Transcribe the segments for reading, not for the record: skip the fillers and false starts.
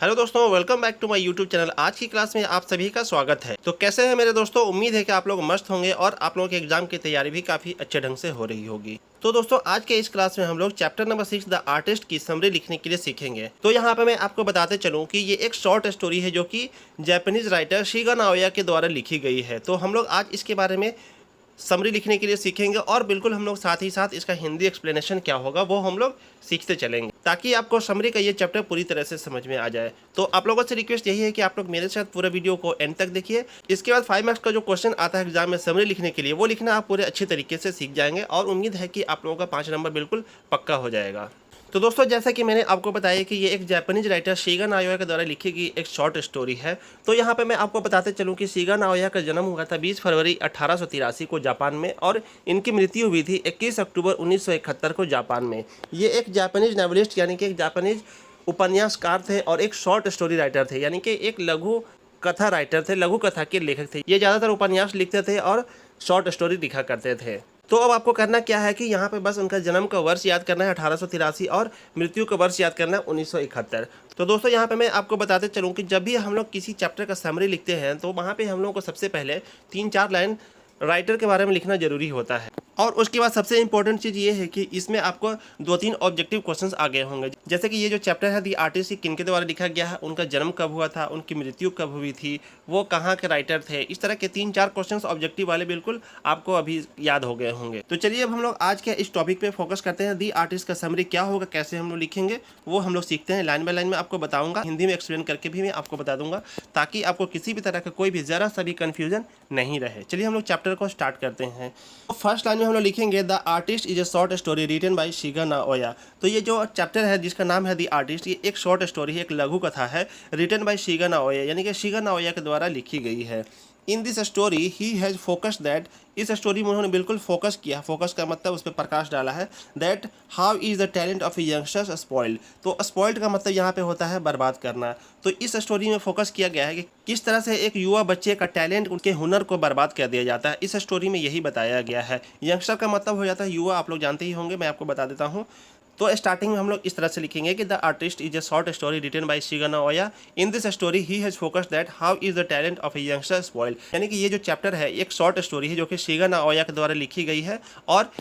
Hello दोस्तों, welcome back to my YouTube channel. आज की क्लास में आप सभी का स्वागत है। तो कैसे हैं मेरे दोस्तों? उम्मीद है कि आप लोग मस्त होंगे और आप लोगों के एग्जाम की तैयारी भी काफ़ी अच्छे ढंग से हो रही होगी। तो दोस्तों, आज के इस क्लास में हम लोग चैप्टर नंबर 6 द आर्टिस्ट की समरी लिखने के लिए सीखेंगे। तो यहाँ पे मैं आपको बताते चलूँ कि ये एक शॉर्ट स्टोरी है जो कि जापानीज राइटर शिगा नाओया के द्वारा लिखी गई है। तो हम लोग आज इसके बारे में समरी लिखने के लिए सीखेंगे और बिल्कुल हम लोग साथ ही साथ इसका हिंदी एक्सप्लेनेशन क्या होगा वो हम लोग सीखते चलेंगे, ताकि आपको समरी का ये चैप्टर पूरी तरह से समझ में आ जाए। तो आप लोगों से रिक्वेस्ट यही है कि आप लोग मेरे साथ पूरा वीडियो को एंड तक देखिए। इसके बाद 5 मार्क्स का जो क्वेश्चन आता है एग्जाम में समरी लिखने के लिए, वो लिखना आप पूरे अच्छे तरीके से सीख जाएंगे और उम्मीद है कि आप लोगों का 5 नंबर बिल्कुल पक्का हो जाएगा। तो दोस्तों, जैसा कि मैंने आपको बताया कि ये एक जापानीज राइटर शिगा नाओया के द्वारा लिखी गई एक शॉर्ट स्टोरी है। तो यहाँ पे मैं आपको बताते चलूँ कि शिगा नाओया का जन्म हुआ था 20 फरवरी 1883 को जापान में और इनकी मृत्यु हुई थी 21 अक्टूबर 1971 को जापान में। ये एक जापानीज नॉवेलिस्ट यानी कि एक जापानीज उपन्यासकार थे और एक शॉर्ट स्टोरी राइटर थे, यानी कि एक लघु कथा राइटर थे, लघु कथा के लेखक थे। ये ज़्यादातर उपन्यास लिखते थे और शॉर्ट स्टोरी लिखा करते थे। तो अब आपको करना क्या है कि यहाँ पे बस उनका जन्म का वर्ष याद करना है 1883 और मृत्यु का वर्ष याद करना है 1971। तो दोस्तों, यहाँ पे मैं आपको बताते चलूँ कि जब भी हम लोग किसी चैप्टर का समरी लिखते हैं तो वहाँ पे हम लोग को सबसे पहले 3-4 लाइन राइटर के बारे में लिखना जरूरी होता है। और उसके बाद सबसे इंपॉर्टेंट चीज़ ये है कि इसमें आपको 2-3 ऑब्जेक्टिव क्वेश्चंस आ गए होंगे, जैसे कि ये जो चैप्टर है दी आर्टिस्ट किनके द्वारा लिखा गया है, उनका जन्म कब हुआ था, उनकी मृत्यु कब हुई थी, वो कहाँ के राइटर थे। इस तरह के 3-4 क्वेश्चंस ऑब्जेक्टिव वाले बिल्कुल आपको अभी याद हो गए होंगे। तो चलिए अब हम लोग आज के इस टॉपिक पे फोकस करते हैं। दी आर्टिस्ट का समरी क्या होगा, कैसे हम लोग लिखेंगे, वो हम लोग सीखते हैं। लाइन बाय लाइन में आपको बताऊंगा, हिंदी में एक्सप्लेन करके भी मैं आपको बता दूंगा, ताकि आपको किसी भी तरह का कोई भी जरा सा भी कन्फ्यूजन नहीं रहे। चलिए हम लोग चैप्टर को स्टार्ट करते हैं। तो फर्स्ट लाइन में हम लोग लिखेंगे the artist is a short story written by Shiga Naoya. तो ये जो चैप्टर है जिसका नाम है द आर्टिस्ट, ये एक शॉर्ट स्टोरी है, एक लघु कथा है, रिटन बाय शिगा नाओया, यानी कि शिगा नाओया के द्वारा लिखी गई है। इन this story he has focus that, इस स्टोरी में उन्होंने बिल्कुल फोकस किया। फोकस का मतलब उस पर प्रकाश डाला है। That how is the talent of youngsters spoiled, तो स्पॉइल्ड का मतलब यहाँ पे होता है बर्बाद करना। तो इस स्टोरी में फोकस किया गया है कि किस तरह से एक युवा बच्चे का टैलेंट, उनके हुनर को बर्बाद कर दिया जाता है। इस स्टोरी में यही बताया गया है। यंगस्टर का मतलब हो जाता है युवा, आप लोग जानते ही होंगे, मैं आपको बता देता हूँ। तो स्टार्टिंग में हम लोग इस तरह से लिखेंगे कि the artist is a short story written by Shiga Naoya. In this story he has focused that how is the talent of a youngster spoiled, यानी कि ये जो चैप्टर है एक शॉर्ट स्टोरी है जो कि शिगा नाओया के द्वारा लिखी गई है। और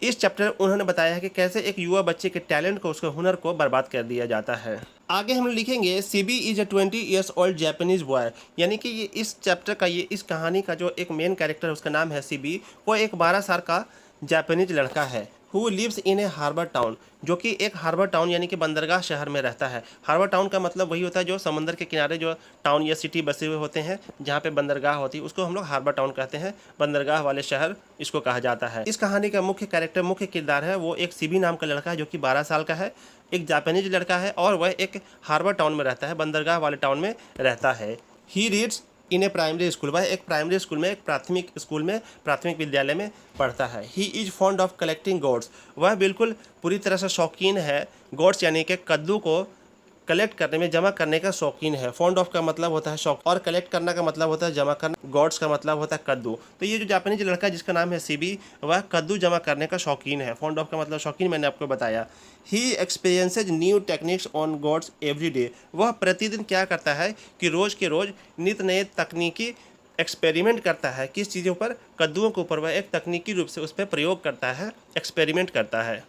इस चैप्टर उन्होंने बताया है कि कैसे एक युवा बच्चे के टैलेंट को, उसके हुनर को बर्बाद कर दिया जाता है। आगे हम लिखेंगे CB is a 20 years old Japanese boy, यानी कि ये इस चैप्टर का, ये इस कहानी का जो एक मेन कैरेक्टर है उसका नाम है सीबी। वो एक 12 साल का जापानीज लड़का है। Who lives in a harbour town, जो कि एक हार्बर टाउन यानी कि बंदरगाह शहर में रहता है। हार्बर टाउन का मतलब वही होता है जो समंदर के किनारे जो टाउन या सिटी बसे हुए होते हैं, जहाँ पे बंदरगाह होती है, उसको हम लोग हार्बर टाउन कहते हैं। बंदरगाह वाले शहर इसको कहा जाता है। इस कहानी का मुख्य कैरेक्टर, मुख्य किरदार है वो एक सीबी नाम का लड़का है जो कि 12 साल का है, एक जापानीज लड़का है और वह एक हार्बर टाउन में रहता है, बंदरगाह वाले टाउन में रहता है। He reads in A primary school, वह एक प्राइमरी स्कूल में, एक प्राथमिक स्कूल में, प्राथमिक विद्यालय में पढ़ता है। He is fond of collecting gourds, वह बिल्कुल पूरी तरह से शौकीन है गोड्स यानी कि कद्दू को कलेक्ट करने में, जमा करने का शौकीन है। फॉन्ड ऑफ का मतलब होता है शौक और कलेक्ट करना का मतलब होता है जमा करना। गॉड्स का मतलब होता है कद्दू। तो ये जो जापानीज लड़का जिसका नाम है सीबी, वह कद्दू जमा करने का शौकीन है। फॉन्ड ऑफ का मतलब शौकीन, मैंने आपको बताया। He experiences new techniques on gods every day, वह प्रतिदिन क्या करता है कि रोज़ के रोज़ नित नए तकनीकी एक्सपेरिमेंट करता है। किस चीज़ों पर? कद्दुओं के ऊपर। वह एक तकनीकी रूप से उस पर प्रयोग करता है, एक्सपेरिमेंट करता है।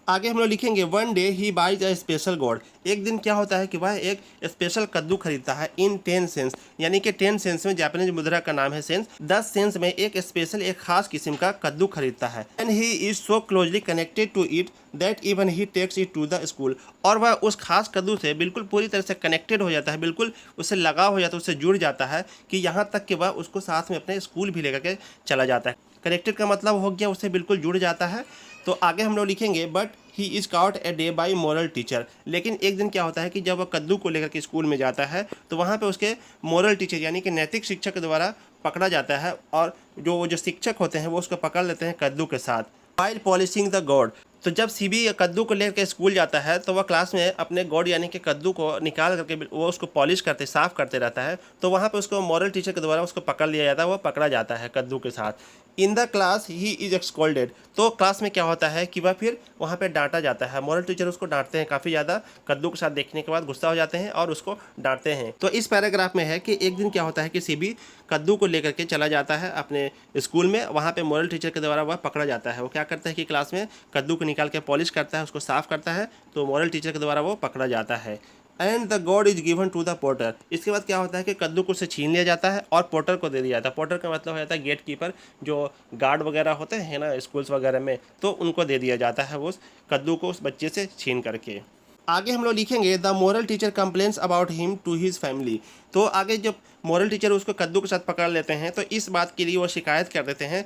आगे हम लोग लिखेंगे one day he buys a special gourd, एक दिन क्या होता है कि वह एक स्पेशल कद्दू खरीदता है इन 10 सेंस, यानी कि 10 सेंस में जापानीज मुद्रा का नाम है सेंस। 10 सेंस में एक स्पेशल, एक खास किस्म का कद्दू खरीदता है। And he is so closely connected to it that even he takes it to the school, और वह उस खास कद्दू से बिल्कुल पूरी तरह से कनेक्टेड हो जाता है, बिल्कुल उससे लगाव हो जाता है, उससे जुड़ जाता है कि यहाँ तक कि वह उसको साथ में अपने स्कूल भी लेकर के चला जाता है। कनेक्टेड का मतलब हो गया उससे बिल्कुल जुड़ जाता है। तो आगे हम लोग लिखेंगे but he is cout a day by moral teacher, लेकिन एक दिन क्या होता है कि जब वह कद्दू को लेकर के स्कूल में जाता है तो वहाँ पे उसके मॉरल टीचर यानी कि नैतिक शिक्षक के द्वारा पकड़ा जाता है, और जो शिक्षक होते हैं वो उसको पकड़ लेते हैं कद्दू के साथ। वाइल पॉलिशिंग द गॉड, तो जब सीबी कद्दू को लेकर स्कूल जाता है तो वह क्लास में अपने गॉड यानी कि कद्दू को निकाल करके वो उसको पॉलिश करते, साफ करते रहता है। तो वहाँ पे उसको मॉरल टीचर के द्वारा उसको पकड़ लिया जाता है, वो पकड़ा जाता है कद्दू के साथ। In the class he is excluded. तो क्लास में क्या होता है कि वह फिर वहाँ पे डांटा जाता है। मॉरल टीचर उसको डांटते हैं काफ़ी ज़्यादा, कद्दू के साथ देखने के बाद गुस्सा हो जाते हैं और उसको डांटते हैं। तो इस पैराग्राफ में है कि एक दिन क्या होता है कि सीबी कद्दू को लेकर के चला जाता है अपने स्कूल में। वहाँ पे मॉरल टीचर के द्वारा वह पकड़ा जाता है। वो क्या करता है कि क्लास में कद्दू को निकाल के पॉलिश करता है, उसको साफ करता है, तो मॉरल टीचर के द्वारा वो पकड़ा जाता है। And the gourd is given to the porter. इसके बाद क्या होता है कि कद्दू को उससे छीन लिया जाता है और पोर्टर को दे दिया जाता है। पोर्टर का मतलब हो जाता है गेट कीपर, जो गार्ड वगैरह होते हैं ना स्कूल्स वगैरह में, तो उनको दे दिया जाता है वो उस कद्दू को उस बच्चे से छीन करके। आगे हम लोग लिखेंगे the moral teacher complains about him to his family. तो आगे जब मोरल टीचर उसको कद्दू के साथ पकड़ लेते हैं तो इस बात के लिए वो शिकायत कर देते हैं,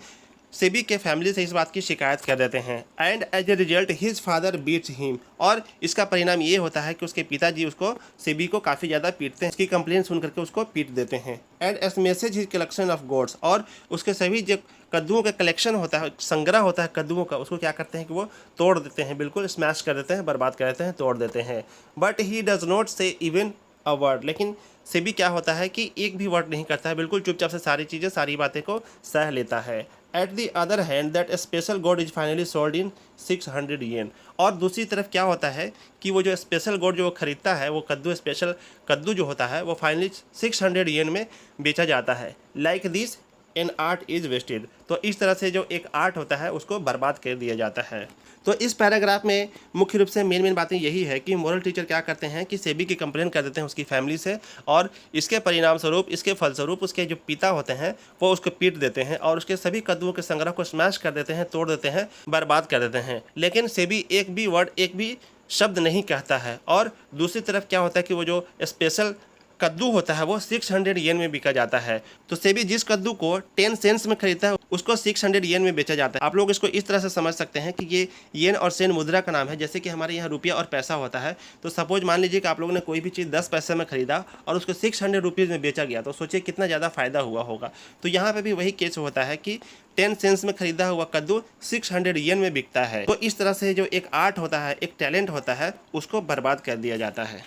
सेबी के फैमिली से इस बात की शिकायत कर देते हैं। And as a result his father beats him. और इसका परिणाम ये होता है कि उसके पिताजी उसको सेबी को काफ़ी ज़्यादा पीटते हैं, उसकी कंप्लेन सुन करके उसको पीट देते हैं। And smashes his collection of gourds. और उसके सभी जो कद्दुओं का कलेक्शन होता है, संग्रह होता है कद्दुओं का, उसको क्या करते हैं कि वो तोड़ देते हैं, बिल्कुल स्मैश कर देते हैं, बर्बाद कर देते हैं, तोड़ देते हैं। बट ही डज नॉट से इवन अ वर्ड। लेकिन सेबी क्या होता है कि एक भी वर्ड नहीं करता है, बिल्कुल चुपचाप से सारी चीज़ें, सारी बातें को सह लेता है। At the other hand that special गोड इज फाइनली सोल्ड इन 600 येन। और दूसरी तरफ क्या होता है कि वो जो स्पेशल गोड जो वो खरीदता है, वो कद्दू स्पेशल कद्दू जो होता है वो फाइनली 600 येन में बेचा जाता है। Like this an art is wasted. तो इस तरह से जो एक आर्ट होता है उसको बर्बाद कर दिया जाता है। तो इस पैराग्राफ में मुख्य रूप से मेन बातें यही है कि मोरल टीचर क्या करते हैं कि सेबी की कंप्लेन कर देते हैं उसकी फैमिली से, और इसके परिणाम स्वरूप, इसके फलस्वरूप उसके जो पिता होते हैं वो उसको पीट देते हैं और उसके सभी कद्दुओं के संग्रह को स्मैश कर देते हैं, तोड़ देते हैं, बर्बाद कर देते हैं। लेकिन सेबी एक भी वर्ड, एक भी शब्द नहीं कहता है। और दूसरी तरफ क्या होता है कि वो जो स्पेशल कद्दू होता है वो 600 येन में बिका जाता है। तो सेबी जिस कद्दू को 10 सेंट्स में खरीदता है उसको 600 येन में बेचा जाता है। आप लोग इसको इस तरह से समझ सकते हैं कि ये येन और सेन मुद्रा का नाम है। जैसे कि हमारे यहाँ रुपया और पैसा होता है, तो सपोज मान लीजिए कि आप लोगों ने कोई भी चीज़ 10 पैसे में खरीदा और उसको 600 रुपीज़ में बेचा गया, तो सोचिए कितना ज़्यादा फायदा हुआ होगा। तो यहाँ पर भी वही केस होता है कि 10 सेंट्स में खरीदा हुआ कद्दू 600 येन में बिकता है। तो इस तरह से जो एक आर्ट होता है, एक टैलेंट होता है, उसको बर्बाद कर दिया जाता है।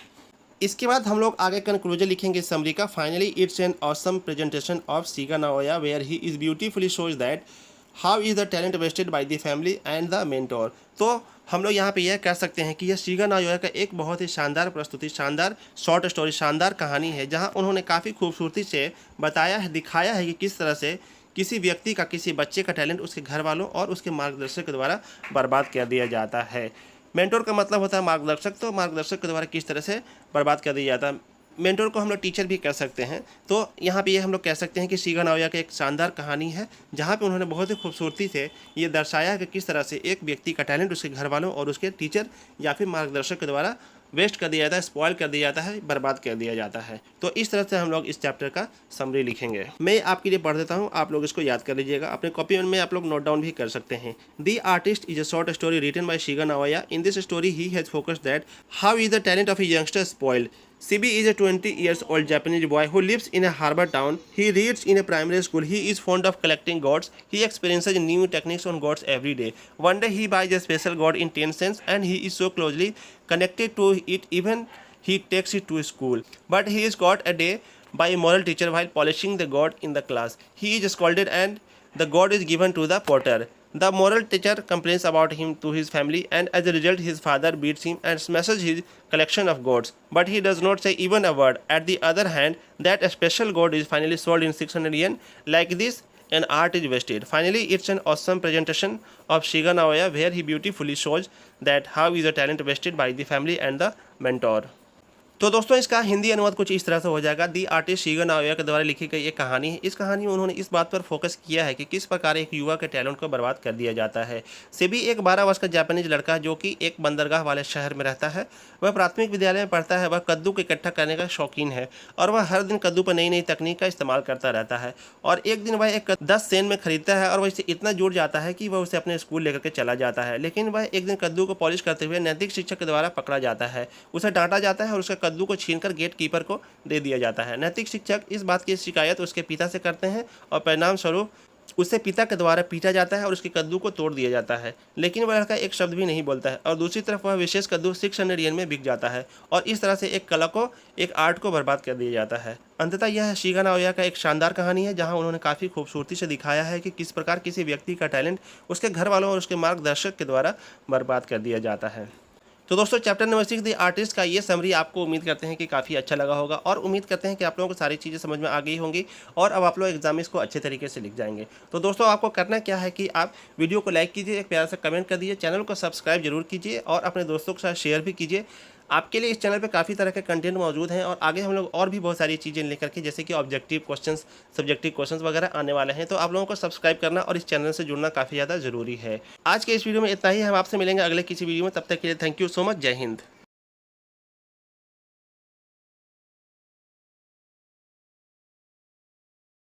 इसके बाद हम लोग आगे कंक्लूजन लिखेंगे समरी का। Finally it's an awesome presentation of Shiga Naoya where he is beautifully shows that how is the talent wasted by the family and the mentor. तो हम लोग यहाँ पे यह कह सकते हैं कि यह शिगा नाओया का एक बहुत ही शानदार प्रस्तुति, शानदार शॉर्ट स्टोरी, शानदार कहानी है, जहाँ उन्होंने काफ़ी खूबसूरती से बताया है, दिखाया है कि किस तरह से किसी व्यक्ति का, किसी बच्चे का टैलेंट उसके घर वालों और उसके मार्गदर्शक के द्वारा बर्बाद कर दिया जाता है। मेंटोर का मतलब होता है मार्गदर्शक, तो मार्गदर्शक के द्वारा किस तरह से बर्बाद कर दिया जाता है। मेंटोर को हम लोग टीचर भी कह सकते हैं। तो यहाँ पे ये हम लोग कह सकते हैं कि शिगा नाओया की एक शानदार कहानी है, जहाँ पे उन्होंने बहुत ही खूबसूरती से ये दर्शाया है कि किस तरह से एक व्यक्ति का टैलेंट उसके घर वालों और उसके टीचर या फिर मार्गदर्शक के द्वारा वेस्ट कर दिया जाता है, स्पॉइल कर दिया जाता है, बर्बाद कर दिया जाता है। तो इस तरह से हम लोग इस चैप्टर का समरी लिखेंगे। मैं आपके लिए पढ़ देता हूँ, आप लोग इसको याद कर लीजिएगा। अपने कॉपी में आप लोग नोट डाउन भी कर सकते हैं। The artist is a short story written by Shiga Naoya. In this story he has focused that how is the talent of a youngster spoiled. Sibi is a 20 years old Japanese boy who lives in a harbor town. He reads in a primary school. He is fond of collecting gods. He experiences new techniques on gods every day. One day he buys a special god in 10 cents and he is so closely connected to it even he takes it to school. But he is caught a day by a moral teacher while polishing the god in the class. He is scolded and the god is given to the potter. The moral teacher complains about him to his family and as a result his father beats him and smashes his collection of gods. But he does not say even a word. At the other hand, that a special god is finally sold in 600 yen. Like this, an art is wasted. Finally, it's an awesome presentation of Shiga Naoya where he beautifully shows that how is a talent wasted by the family and the mentor. तो दोस्तों इसका हिंदी अनुवाद कुछ इस तरह से हो जाएगा। दी आर्टिस्ट शिगा नाओया के द्वारा लिखी गई एक कहानी है। इस कहानी में उन्होंने इस बात पर फोकस किया है कि किस प्रकार एक युवा के टैलेंट को बर्बाद कर दिया जाता है। सेबी एक 12 वर्ष का जापानीज लड़का जो कि एक बंदरगाह वाले शहर में रहता है। वह प्राथमिक विद्यालय में पढ़ता है। वह कद्दू को इकट्ठा करने का शौकीन है और वह हर दिन कद्दू पर नई नई तकनीक का इस्तेमाल करता रहता है। और एक दिन वह एक 10 सेन में खरीदता है और वह इससे इतना जुड़ जाता है कि वह उसे अपने स्कूल लेकर के चला जाता है। लेकिन वह एक दिन कद्दू को पॉलिश करते हुए नैतिक शिक्षक के द्वारा पकड़ा जाता है। उसे डांटा जाता है और उसका कद्दू को छीनकर गेट कीपर को दे दिया जाता है। नैतिक शिक्षक इस बात की शिकायत उसके पिता से करते हैं और परिणाम स्वरूप उसे पिता के द्वारा पीटा जाता है और उसके कद्दू को तोड़ दिया जाता है, लेकिन वह लड़का एक शब्द भी नहीं बोलता है और दूसरी तरफ वह विशेष कद्दू 600 येन में बिक जाता है और इस तरह से एक कला को, एक आर्ट को बर्बाद कर दिया जाता है। अंततः यह शिगा नाओया का एक शानदार कहानी है जहां उन्होंने काफ़ी खूबसूरती से दिखाया है कि किस प्रकार किसी व्यक्ति का टैलेंट उसके घर वालों और उसके मार्गदर्शक के द्वारा बर्बाद कर दिया जाता है। तो दोस्तों चैप्टर नंबर 6 द आर्टिस्ट का ये समरी आपको उम्मीद करते हैं कि काफ़ी अच्छा लगा होगा और उम्मीद करते हैं कि आप लोगों को सारी चीज़ें समझ में आ गई होंगी और अब आप लोग एग्जाम में इसको अच्छे तरीके से लिख जाएंगे। तो दोस्तों आपको करना क्या है कि आप वीडियो को लाइक कीजिए, एक प्यारा सा कमेंट कर दीजिए, चैनल को सब्सक्राइब जरूर कीजिए और अपने दोस्तों के साथ शेयर भी कीजिए। आपके लिए इस चैनल पे काफ़ी तरह के कंटेंट मौजूद हैं और आगे हम लोग और भी बहुत सारी चीज़ें लेकर के, जैसे कि ऑब्जेक्टिव क्वेश्चंस, सब्जेक्टिव क्वेश्चंस वगैरह आने वाले हैं। तो आप लोगों को सब्सक्राइब करना और इस चैनल से जुड़ना काफ़ी ज़्यादा ज़रूरी है। आज के इस वीडियो में इतना ही। हम आपसे मिलेंगे अगले किसी वीडियो में, तब तक के लिए थैंक यू सो मच। जय हिंद।